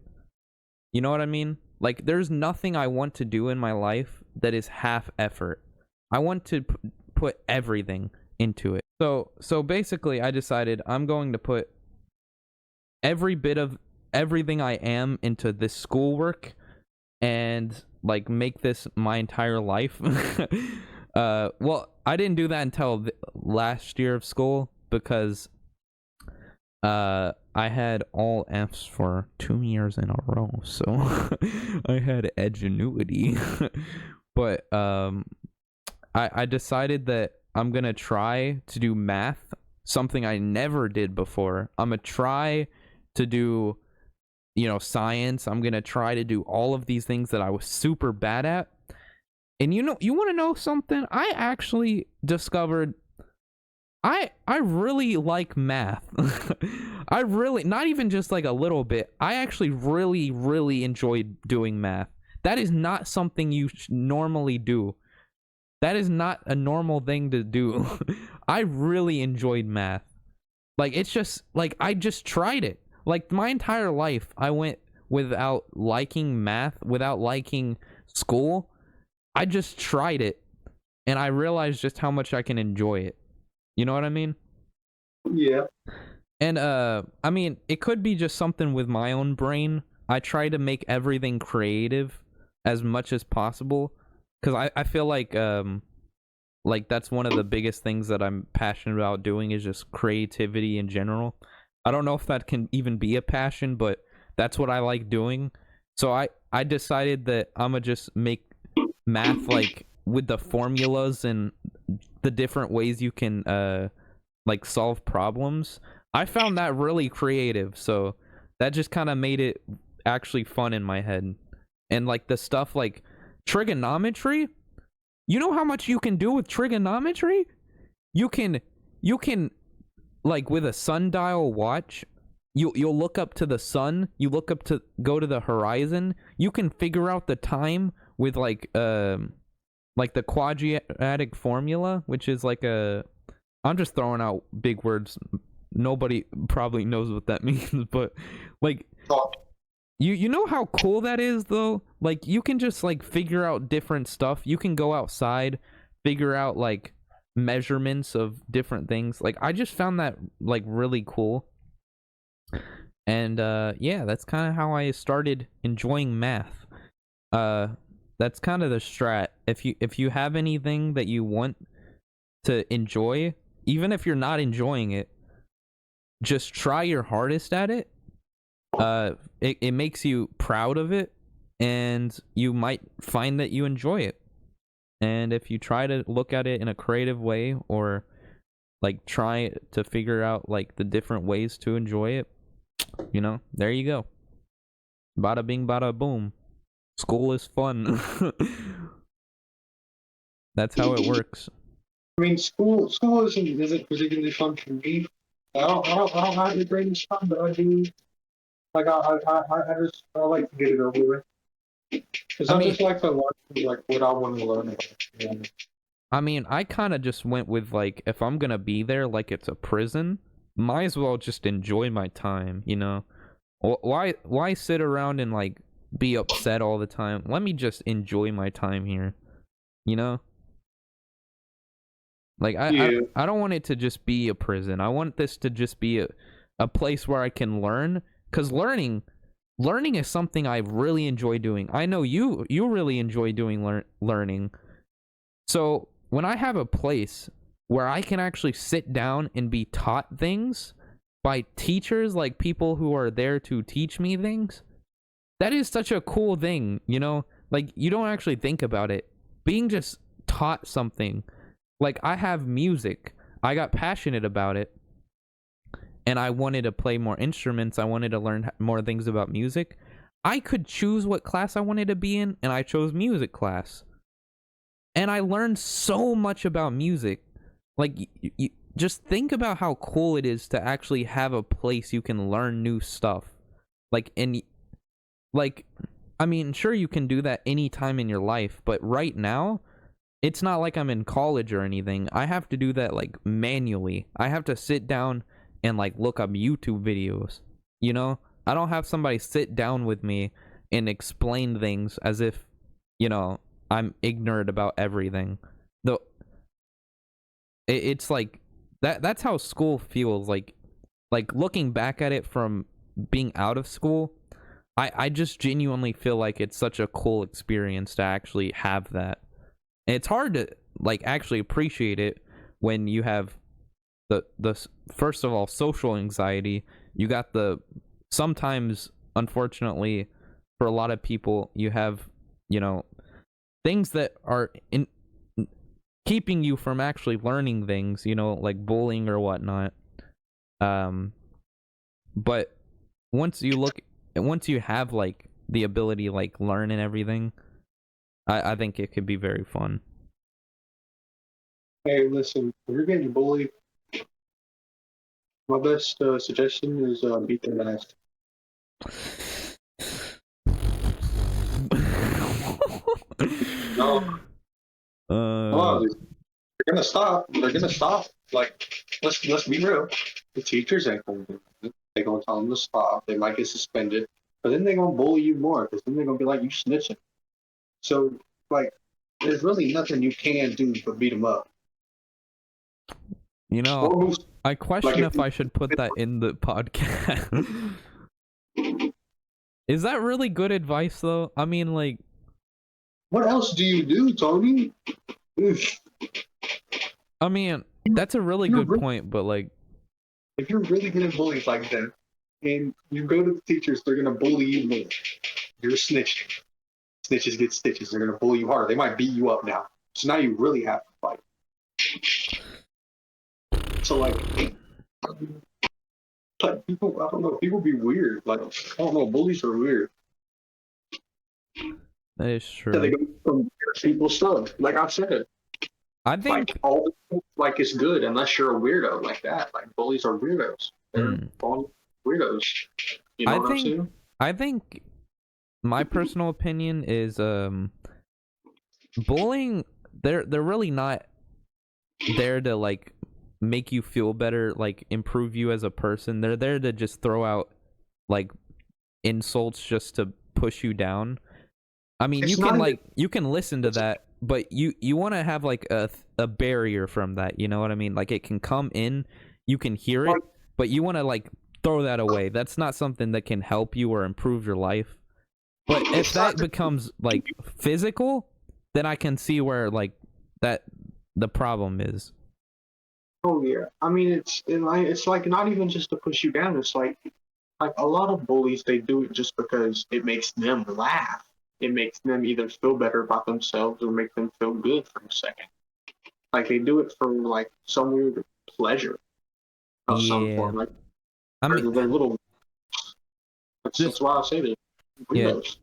S1: You know what I mean? Like there's nothing I want to do in my life that is half effort. I want to put everything into it. So basically I decided I'm going to put every bit of everything I am into this schoolwork and like make this my entire life. Well, I didn't do that until last year of school because I had all Fs for 2 years in a row, so I had edgenuity. But I decided that I'm gonna try to do math, something I never did before. I'm gonna try to do, science. I'm gonna try to do all of these things that I was super bad at, And you want to know something? I actually discovered I really like math. I really, not even just like a little bit. I actually really enjoy doing math. That is not something you normally do. That is not a normal thing to do. I really enjoyed math. Like, it's just like I just tried it. Like, my entire life I went without liking math, without liking school. I just tried it and I realized just how much I can enjoy it. You know what I mean?
S2: Yeah.
S1: And I mean, it could be just something with my own brain. I try to make everything creative as much as possible cuz I feel like that's one of the biggest things that I'm passionate about doing is just creativity in general. I don't know if that can even be a passion, but that's what I like doing. So I decided that I'm gonna just make math like with the formulas and the different ways you can like solve problems. I found that really creative, so that just kind of made it actually fun in my head. And like the stuff like trigonometry, you know how much you can do with trigonometry? You can like with a sundial watch, you'll look up to the sun, you look up to go to the horizon, you can figure out the time with like the quadratic formula, which is like a, I'm just throwing out big words. Nobody probably knows what that means, but like you know how cool that is though? Like you can just like figure out different stuff. You can go outside, figure out like measurements of different things. Like I just found that like really cool. And yeah, that's kind of how I started enjoying math. That's kind of the strat. If you have anything that you want to enjoy, even if you're not enjoying it, just try your hardest at it. It makes you proud of it, and you might find that you enjoy it. And if you try to look at it in a creative way, or like try to figure out like the different ways to enjoy it, you know, there you go. Bada bing, bada boom. School is fun. That's how it works.
S2: I mean, school isn't particularly fun for me. I don't have the greatest fun, but I do. Like I like to get it over with. Because
S1: I
S2: I
S1: mean,
S2: just like to learn like what I want to learn about. Yeah.
S1: I mean, I kind of just went with like, if I'm gonna be there, like it's a prison, might as well just enjoy my time, you know? Why sit around and like be upset all the time? Let me just enjoy my time here, you know? Like
S2: Yeah.
S1: I don't want it to just be a prison. I want this to just be a place where I can learn, cuz learning is something I really enjoy doing. I know you really enjoy doing learning. So, when I have a place where I can actually sit down and be taught things by teachers, like people who are there to teach me things, that is such a cool thing, you know? Like, you don't actually think about it. Being just taught something. Like, I have music. I got passionate about it. And I wanted to play more instruments. I wanted to learn more things about music. I could choose what class I wanted to be in, and I chose music class. And I learned so much about music. Like, you just think about how cool it is to actually have a place you can learn new stuff. Like, and like, I mean, sure you can do that any time in your life, but right now, it's not like I'm in college or anything. I have to do that like manually. I have to sit down and like look up YouTube videos. You know, I don't have somebody sit down with me and explain things as if, you know, I'm ignorant about everything. Though it's like that's how school feels like looking back at it from being out of school. I just genuinely feel like it's such a cool experience to actually have that. And it's hard to like actually appreciate it when you have the first of all social anxiety. You got the sometimes unfortunately for a lot of people you have, you know, things that are in keeping you from actually learning things, you know, like bullying or whatnot. But once you have like the ability to like learn and everything, I think it could be very fun.
S2: Hey, listen, if you're getting bullied, my best suggestion is beat their ass. No,
S1: uh,
S2: no, they're gonna stop. They're gonna stop. Like, let's be real. The teachers ain't gonna do it. They're gonna tell them to stop. They might get suspended, but then they're gonna bully you more because then they're gonna be like, you snitching. So, like, there's really nothing you can do but beat them up.
S1: you know,
S2: Or move.
S1: I
S2: Like,
S1: question if I should put that in the podcast. Is that really good advice, though? I mean, like,
S2: what else do you do, Tony?
S1: I mean, that's a really
S2: You're
S1: good point, but like,
S2: if you're really getting bullied like that, and you go to the teachers, they're gonna bully you more. You're snitching. Snitches get stitches. They're gonna bully you harder. They might beat you up now. So now you really have to fight. So like people, I don't know. People be weird. Like I don't know. Bullies are weird.
S1: that is
S2: So they
S1: true.
S2: go from people's stuff. Like I said,
S1: I think,
S2: like all like it's good unless you're a weirdo like that. Like bullies are weirdos. They're all weirdos. You know
S1: I
S2: what I'm
S1: think,
S2: saying?
S1: I think, my personal opinion is, bullying. They're really not there to like make you feel better, like improve you as a person. They're there to just throw out like insults just to push you down. I mean,
S2: It's
S1: you
S2: not
S1: can
S2: even,
S1: like you can listen to that, but you want to have like a barrier from that, you know what I mean? Like it can come in, you can hear it,
S2: like
S1: but you want to like throw that away. That's not something that can help you or improve your life. But if
S2: it's not
S1: that becomes like physical, then I can see where like that the problem is.
S2: oh yeah. I mean it's like not even just to push you down. It's like a lot of bullies they do it just because it makes them laugh. It makes them either feel better about themselves or make them feel good for a second. Like they do it for like some weird pleasure of some
S1: Yeah.
S2: form. Like
S1: I mean,
S2: they're little. That's
S1: just
S2: why I say they're
S1: yeah,
S2: weirdos.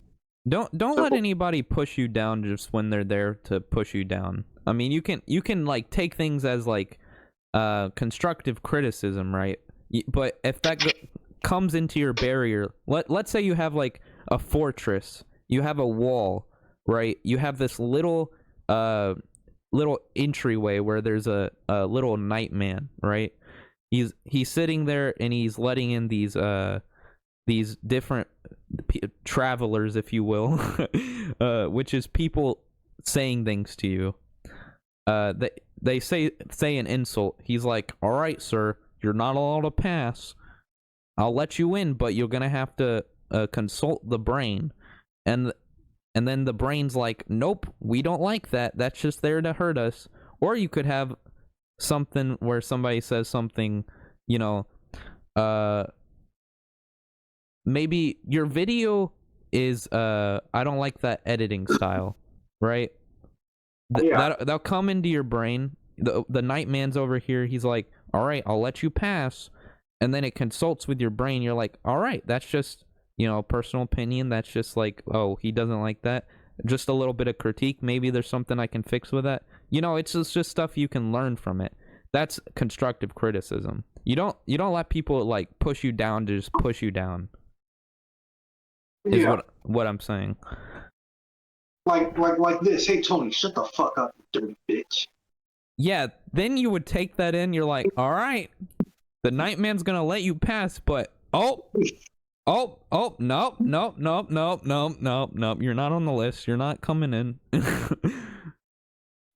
S1: don't let
S2: So
S1: anybody push you down just when they're there to push you down. I mean, you can like take things as like constructive criticism, right? But if that comes into your barrier, let's say you have like a fortress, you have a wall, right? You have this uh little entryway where there's a little nightman, right? He's sitting there and he's letting in these different travelers, if you will, which is people saying things to you. They say an insult. He's like, "All right, sir, you're not allowed to pass. I'll let you in, but you're gonna have to consult the brain." And and then the brain's like, "Nope, we don't like that. That's just there to hurt us." Or you could have something where somebody says something, you know, uh, maybe your video is I don't like that editing style, right?
S2: yeah,
S1: That'll come into your brain. The nightman's over here. He's like, "All right, I'll let you pass," and then it consults with your brain. You're like, "All right, that's just personal opinion. That's just like, oh, he doesn't like that. Just a little bit of critique. Maybe there's something I can fix with that. It's just stuff you can learn from it. That's constructive criticism. You don't let people like push you down to just push you down. Is
S2: yeah.
S1: what I'm saying.
S2: Like this. Hey Tony, shut the fuck up, you dirty bitch.
S1: Yeah, then you would take that in. You're like, all right, the Nightman's gonna let you pass, but nope, nope, nope, nope, nope, nope, nope. You're not on the list. You're not coming in.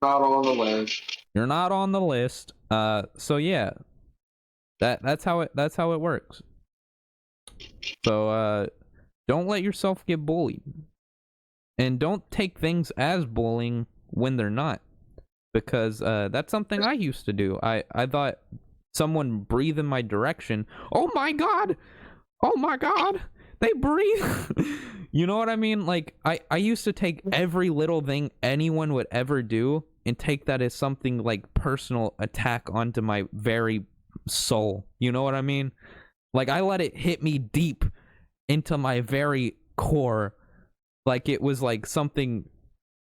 S2: Not on the list.
S1: You're not on the list. So yeah, that's how it works. So don't let yourself get bullied, and don't take things as bullying when they're not, because that's something I used to do. I thought someone breathe in my direction. Oh my god! Oh my god! They breathe! You know what I mean? Like, I used to take every little thing anyone would ever do and take that as something like personal attack onto my very soul. You know what I mean? Like, I let it hit me deep into my very core. Like, it was like something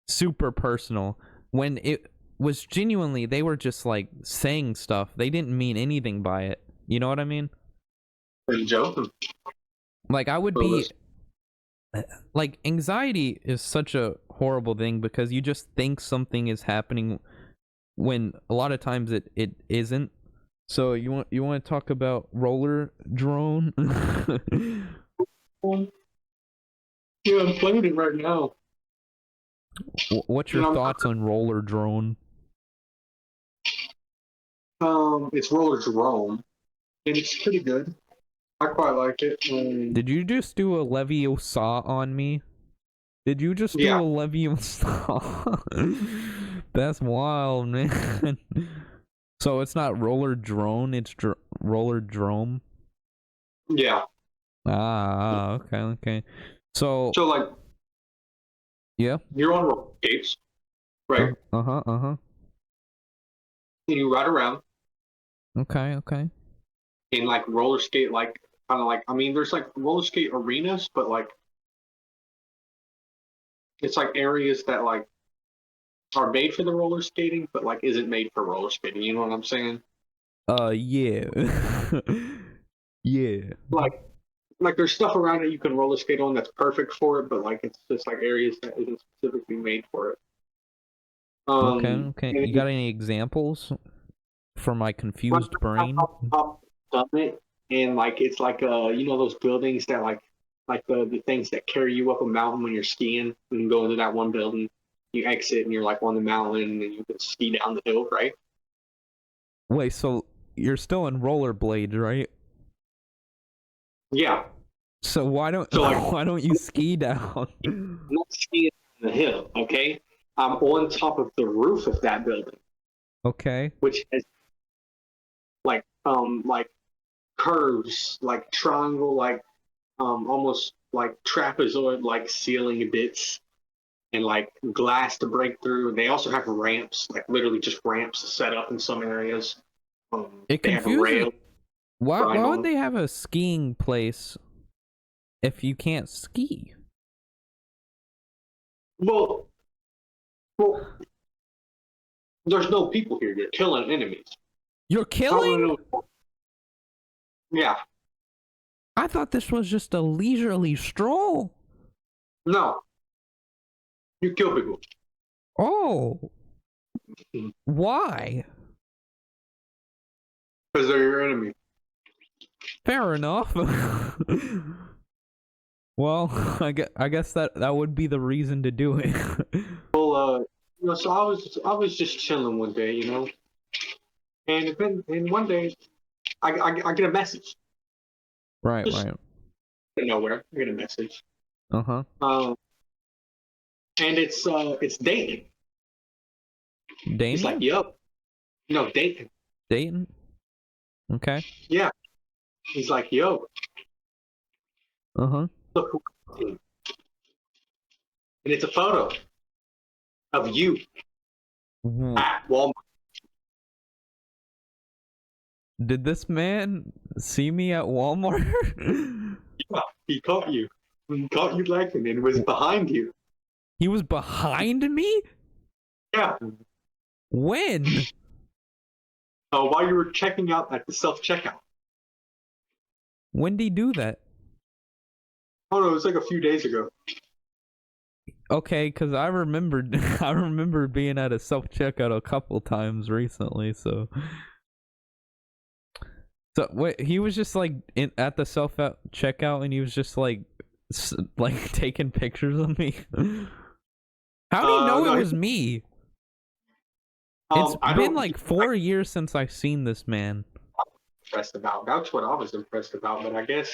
S1: super personal when it was genuinely they were just like saying stuff. They didn't mean anything by it. You know what I mean?
S2: And joking.
S1: Like I would be like anxiety is such a horrible thing because you just think something is happening when a lot of times it isn't. So you want to talk about roller drone?
S2: Yeah, I'm playing it right now.
S1: What's your thoughts on roller drone?
S2: It's Roller Jerome, and it's pretty good. I quite like it.
S1: Did you just do a Leviosa on me? Did you just do
S2: Yeah.
S1: a Leviosa? That's wild, man. So it's not roller drone, it's roller drome?
S2: Yeah.
S1: Okay. So
S2: like,
S1: yeah.
S2: you're on roller skates, right?
S1: Uh-huh.
S2: And you ride around
S1: Okay.
S2: and like roller skate, like kind of like, I mean, there's like roller skate arenas, but like it's like areas that like are made for the roller skating, but like isn't made for roller skating. You know what I'm saying?
S1: Yeah. Yeah.
S2: Like there's stuff around it you can roller skate on that's perfect for it, but like it's just like areas that isn't specifically made for it.
S1: Okay. You
S2: And
S1: got any examples for my confused brain?
S2: I've done it, and like it's like you know those buildings that like the things that carry you up a mountain when you're skiing. You can go into that one building, you exit, and you're like on the mountain, and you can ski down the hill, right?
S1: Wait, so you're still in rollerblades, right?
S2: Yeah.
S1: So why don't why don't you ski down?
S2: I'm not skiing on the hill, okay? I'm on top of the roof of that building,
S1: Okay.
S2: which has like curves, like triangle, like almost like trapezoid like ceiling bits and like glass to break through. They also have ramps, like literally just ramps set up in some areas.
S1: It
S2: They have a
S1: confuses.
S2: rail.
S1: Why would they have a skiing place if you can't ski?
S2: Well, there's no people here. You're killing enemies.
S1: You're killing?
S2: Yeah.
S1: I thought this was just a leisurely stroll.
S2: No. You kill people.
S1: Oh. Why?
S2: Because they're your enemy.
S1: Fair enough. Well, I guess that would be the reason to do it.
S2: Well, so I was just chilling one day, you know, and one day I get a message.
S1: Right.
S2: Just out of nowhere, I get a message.
S1: Uh-huh.
S2: And it's Dayton.
S1: Damien?
S2: He's like, yo, no, Dayton.
S1: Dayton? Okay.
S2: Yeah. He's like, yo,
S1: Uh-huh.
S2: look who and it's a photo of you at Walmart.
S1: Did this man see me at Walmart?
S2: Yeah, he caught you. He caught you lacking and was behind you.
S1: He was behind me?
S2: Yeah.
S1: When?
S2: While you were checking out at the self-checkout.
S1: When did he do that?
S2: Oh no, it was like a few days ago.
S1: Okay, because I remember being at a self-checkout a couple times recently, so wait, he was just like at the self-checkout and he was just like taking pictures of me. How do you know it was me? It's been like 4 years since I've seen this man.
S2: Impressed about. That's what I was impressed about, but I guess.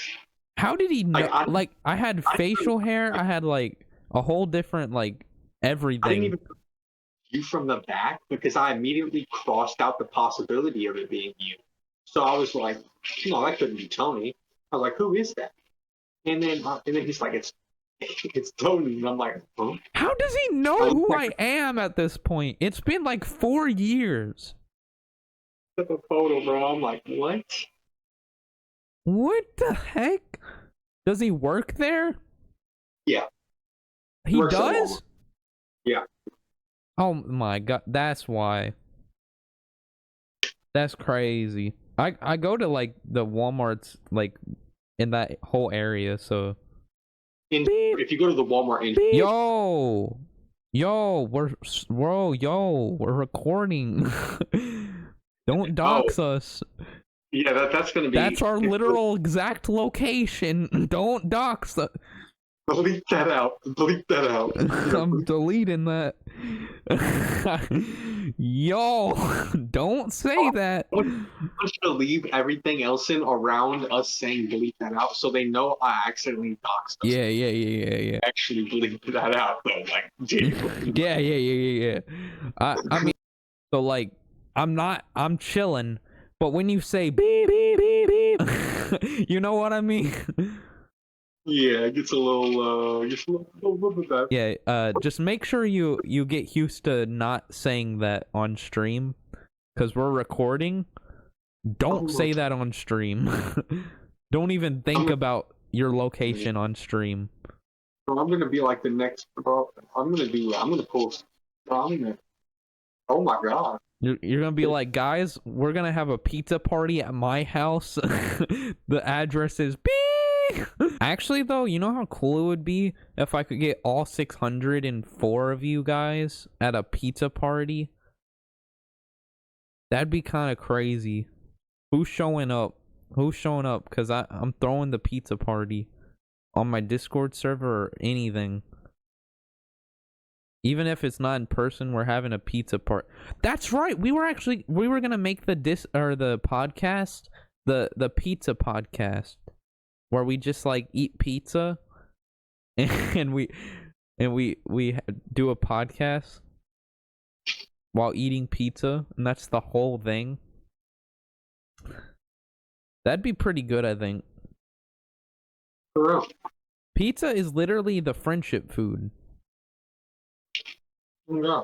S1: How did he know? I had facial hair. I had like a whole different like everything.
S2: I didn't even you from the back because I immediately crossed out the possibility of it being you. So I was like, no, that couldn't be Tony. I was like, who is that? And then he's like, it's Tony, and I'm like, huh?
S1: How does he know who I am at this point? It's been like 4 years.
S2: Took a photo, bro. I'm like, what?
S1: What the heck? Does he work there?
S2: Yeah.
S1: He does?
S2: Yeah.
S1: Oh my god, that's why. That's crazy. I go to like the Walmarts like in that whole area, so beep,
S2: If you go to the Walmart in
S1: beep. Yo, we're recording. Don't
S2: oh
S1: dox us.
S2: yeah, that's gonna
S1: That's
S2: be
S1: our literal exact location. Don't dox us.
S2: delete that out. Delete that out.
S1: I'm deleting that. Yo, don't say that.
S2: I want you to leave everything else in around us saying delete that out, so they know I accidentally doxed us.
S1: Yeah.
S2: Actually delete that out though, like genuinely.
S1: Yeah. I mean, so like, I'm chilling, but when you say beep beep beep beep, you know what I mean?
S2: Yeah, it gets a little bit bad.
S1: Yeah. Just make sure you get used to not saying that on stream, because we're recording. Don't say that on stream. Don't even think about your location on stream.
S2: I'm gonna be like the next bro. I'm gonna post. Bro, oh my god.
S1: You're gonna be like, guys, we're gonna have a pizza party at my house. The address is beep. Actually, though, you know how cool it would be if I could get all 604 of you guys at a pizza party? That'd be kind of crazy. Who's showing up? Who's showing up? Because I'm throwing the pizza party on my Discord server or anything. Even if it's not in person, we're having a pizza party. That's right. We were gonna make the podcast, the pizza podcast, where we just like eat pizza, and we do a podcast while eating pizza, and that's the whole thing. That'd be pretty good, I think.
S2: For real.
S1: Pizza is literally the friendship food.
S2: Yeah.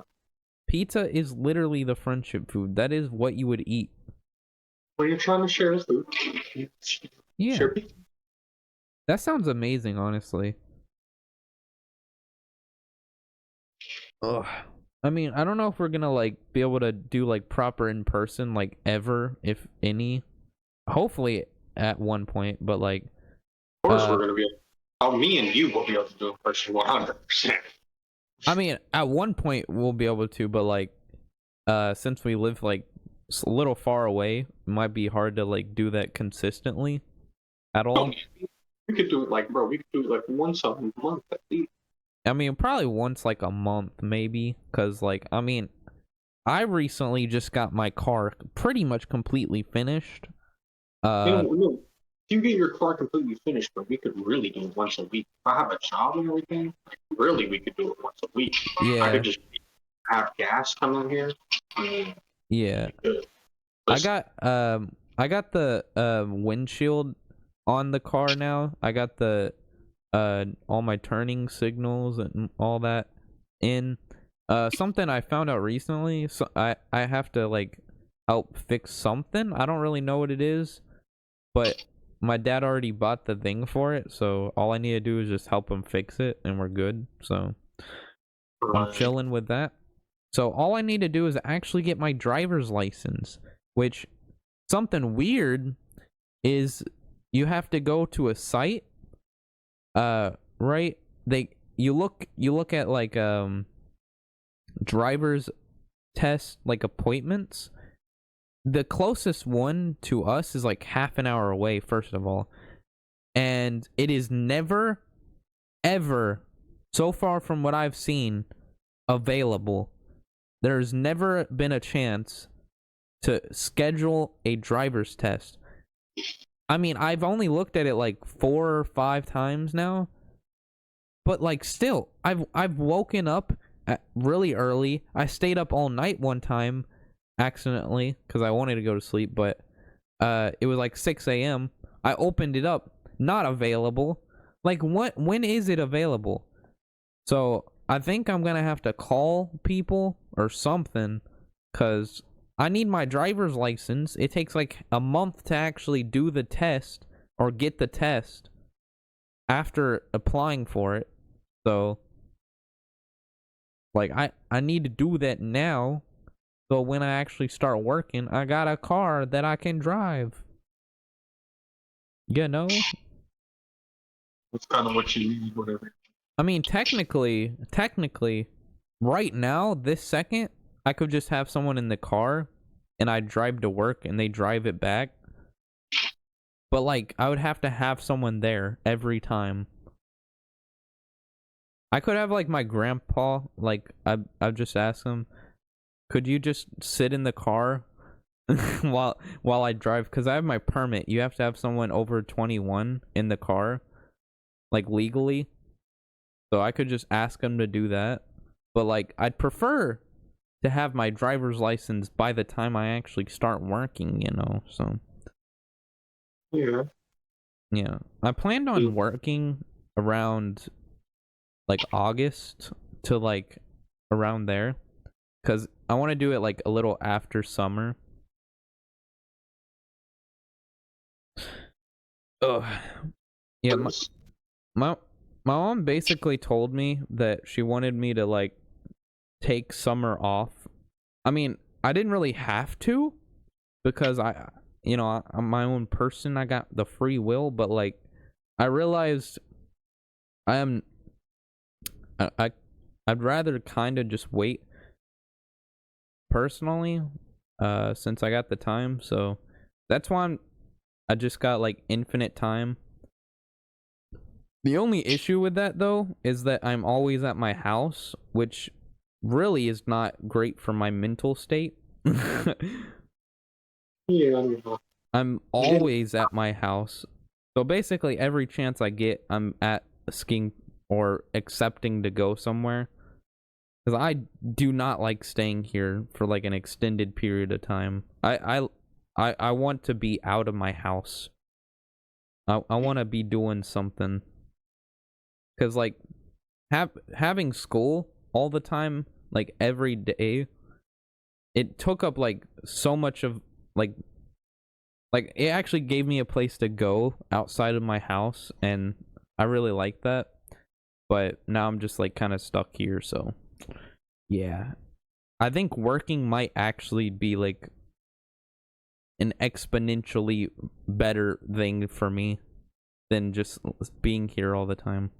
S1: Pizza is literally the friendship food. That is what you would eat.
S2: When you're trying to share this food,
S1: Yeah.
S2: share pizza.
S1: That sounds amazing, honestly. Ugh. I mean, I don't know if we're gonna like be able to do like proper in person, like ever, if any. Hopefully at one point, but like
S2: Of course, we're gonna be. Oh, me and you will be able to do it in person 100%.
S1: I mean, at one point we'll be able to, but like since we live like a little far away, it might be hard to like do that consistently at all.
S2: We could do it like, bro. We could do it like once a month at least.
S1: I mean, probably once like a month, maybe, because like I mean, I recently just got my car pretty much completely finished.
S2: No, if you get your car completely finished, bro, we could really do it once a week. If I have a job and everything, like, really, we could do it once a week.
S1: Yeah.
S2: I could just have gas come in here.
S1: Yeah. I got the windshield on the car now. I got the all my turning signals and all that in. Something I found out recently, so I have to like help fix something. I don't really know what it is, but my dad already bought the thing for it, so all I need to do is just help him fix it and we're good. So I'm chilling with that. So all I need to do is actually get my driver's license, which something weird is you have to go to a site, right? You look at like driver's test like appointments. The closest one to us is like half an hour away, first of all, and it is never ever, so far from what I've seen, available. There's never been a chance to schedule a driver's test. I mean, I've only looked at it like 4 or 5 times now, but like still, I've woken up really early. I stayed up all night one time accidentally because I wanted to go to sleep, but it was like 6 a.m. I opened it up, not available. Like, when is it available? So I think I'm gonna have to call people or something, because I need my driver's license. It takes like a month to actually do the test or get the test after applying for it. So Like I need to do that now. So when I actually start working, I got a car that I can drive. You know?
S2: That's kind of what you need, whatever.
S1: I mean, technically, right now, this second, I could just have someone in the car and I drive to work and they drive it back. But like, I would have to have someone there every time. I could have like my grandpa, like I'd just ask him, could you just sit in the car while I drive? Because I have my permit. You have to have someone over 21 in the car, like legally. So I could just ask him to do that. But like, I'd prefer to have my driver's license by the time I actually start working, you know. So yeah, I planned on working around like August to like around there, because I want to do it like a little after summer. Ugh. Yeah, my mom basically told me that she wanted me to like take summer off. I mean, I didn't really have to, because I'm my own person. I got the free will, but like I realized I am I'd rather kind of just wait personally, since I got the time. So that's why I just got like infinite time. The only issue with that though is that I'm always at my house, which really is not great for my mental state.
S2: Yeah.
S1: I'm always at my house. So basically every chance I get, I'm at skiing or accepting to go somewhere. Because I do not like staying here for like an extended period of time. I want to be out of my house. I want to be doing something. Because like having school all the time, like every day, it took up like so much of like it actually gave me a place to go outside of my house, and I really like that. But now I'm just like kind of stuck here, so yeah. I think working might actually be like an exponentially better thing for me than just being here all the time.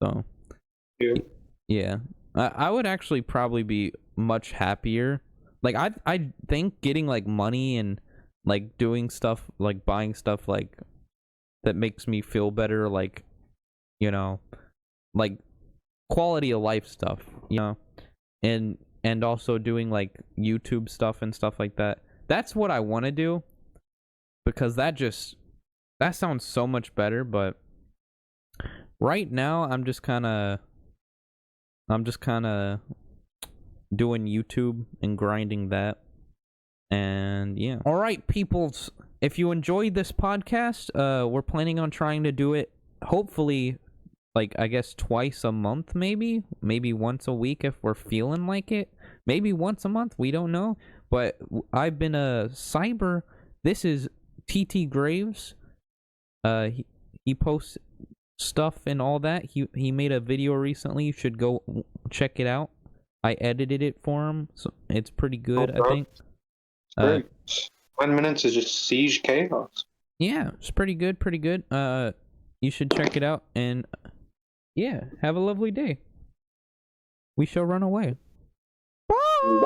S1: So yeah. I would actually probably be much happier. Like I think getting like money and like doing stuff, like buying stuff like that makes me feel better, like, you know, like quality of life stuff, you know, and also doing like YouTube stuff and stuff like that. That's what I want to do, because that sounds so much better. But right now I'm just kind of doing YouTube and grinding that. And yeah. All right, peoples, if you enjoyed this podcast, we're planning on trying to do it hopefully like I guess twice a month, maybe once a week if we're feeling like it, maybe once a month, we don't know. But I've been a cyber. This is TT Graves. He posts stuff and all that. He made a video recently. You should go check it out. I edited it for him, so it's pretty good. I think.
S2: Great. 10 minutes is just siege chaos.
S1: Yeah, it's pretty good. You should check it out, and yeah, have a lovely day. We shall run away.